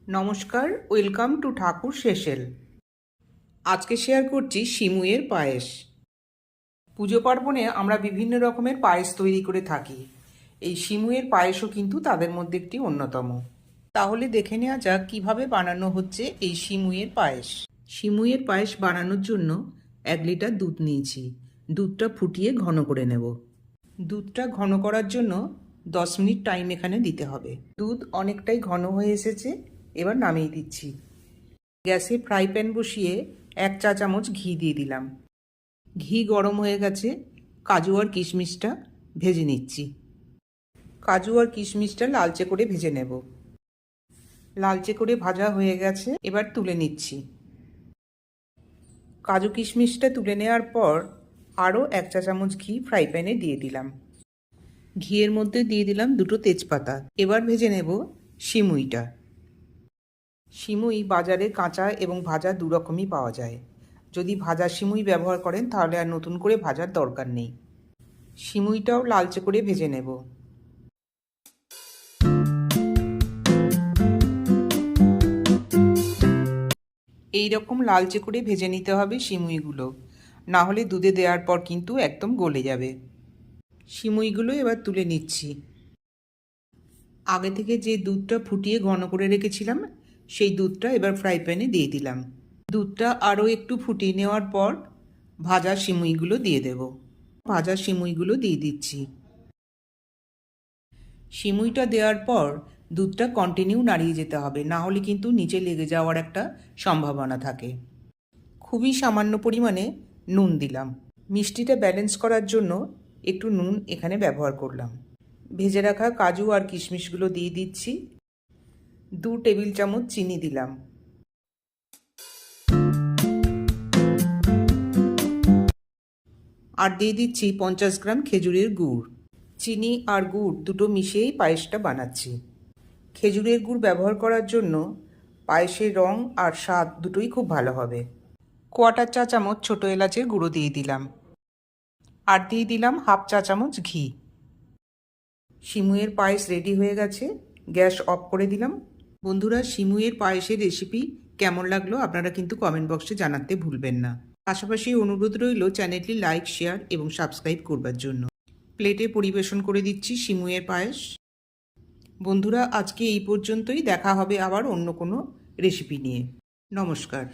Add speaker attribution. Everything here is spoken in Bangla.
Speaker 1: নমস্কার, ওয়েলকাম টু ঠাকুর সেশেল। আজকে শেয়ার করছি সিমুইয়ের পায়েস। পুজো পার্বণে আমরা বিভিন্ন রকমের পায়েস তৈরি করে থাকি। এই সিমুইয়ের পায়েসও কিন্তু তাদের মধ্যে একটি অন্যতম। তাহলে দেখে নেওয়া যাক কীভাবে বানানো হচ্ছে এই সিমুইয়ের পায়েস। সিমুইয়ের পায়েস বানানোর জন্য 1 লিটার দুধ নিয়েছি। দুধটা ফুটিয়ে ঘন করে নেব। দুধটা ঘন করার জন্য 10 মিনিট টাইম এখানে দিতে হবে। দুধ অনেকটাই ঘন হয়ে এসেছে, এবার নামিয়ে দিচ্ছি। গ্যাসে ফ্রাই প্যান বসিয়ে 1 চা চামচ ঘি দিয়ে দিলাম। ঘি গরম হয়ে গেছে, কাজু আর কিশমিশটা ভেজে নিচ্ছি। কাজু আর কিশমিশটা লালচে করে ভেজে নেব। লালচে করে ভাজা হয়ে গেছে, এবার তুলে নিচ্ছি। কাজু কিশমিশটা তুলে নেওয়ার পর আরও 1 চা চামচ ঘি ফ্রাই প্যানে দিয়ে দিলাম। ঘিয়ের মধ্যে দিয়ে দিলাম 2টো তেজপাতা। এবার ভেজে নেব সিমুইটা। সিমুই বাজারে কাঁচা এবং ভাজা দুরকমই পাওয়া যায়। যদি ভাজা সিমুই ব্যবহার করেন তাহলে আর নতুন করে ভাজার দরকার নেই। সিমুইটাও লালচে করে ভেজে নেব। এই রকম লালচে করে ভেজে নিতে হবে সিমুইগুলো, না হলে দুধে দেওয়ার পর কিন্তু একদম গলে যাবে। সিমুইগুলো এবার তুলে নিচ্ছি। আগে থেকে যে দুধটা ফুটিয়ে ঘন করে রেখেছিলাম সেই দুধটা এবার ফ্রাই প্যানে দিয়ে দিলাম। দুধটা আরও একটু ফুটিয়ে নেওয়ার পর ভাজা সিমুইগুলো দিয়ে দেব। ভাজা সিমুইগুলো দিয়ে দিচ্ছি। সিমুইটা দেওয়ার পর দুধটা কন্টিনিউ নাড়িয়ে যেতে হবে, না হলে কিন্তু নিচে লেগে যাওয়ার একটা সম্ভাবনা থাকে। খুবই সামান্য পরিমাণে নুন দিলাম। মিষ্টিটা ব্যালেন্স করার জন্য একটু নুন এখানে ব্যবহার করলাম। ভেজে রাখা কাজু আর কিশমিশগুলো দিয়ে দিচ্ছি। 2 টেবিল চামচ চিনি দিলাম। আর দিয়ে দিচ্ছি 50 গ্রাম খেজুরের গুড়। চিনি আর গুড় দুটো মিশিয়েই পায়েসটা বানাচ্ছি। খেজুরের গুড় ব্যবহার করার জন্য পায়েসের রং আর স্বাদ দুটোই খুব ভালো হবে। 1/4 চা চামচ ছোটো এলাচের গুঁড়ো দিয়ে দিলাম। আর দিয়ে দিলাম 1/2 চা চামচ ঘি। সিমুইয়ের পায়েস রেডি হয়ে গেছে, গ্যাস অফ করে দিলাম। বন্ধুরা, সিমুইয়ের পায়েসের রেসিপি কেমন লাগলো আপনারা কিন্তু কমেন্ট বক্সে জানাতে ভুলবেন না। পাশাপাশি অনুরোধ রইল চ্যানেলটি লাইক, শেয়ার এবং সাবস্ক্রাইব করবার জন্য। প্লেটে পরিবেশন করে দিচ্ছি সিমুইয়ের পায়েস। বন্ধুরা, আজকে এই পর্যন্তই। দেখা হবে আবার অন্য কোনো রেসিপি নিয়ে। নমস্কার।